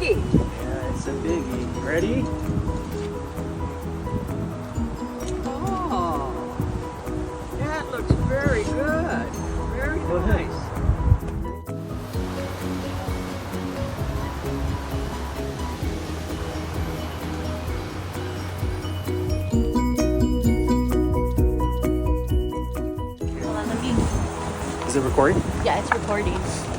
biggie. Yeah, it's a biggie. Ready? Oh, that looks very good. Very Go ahead. nice. Hold on, let me. Is it recording? Yeah, it's recording.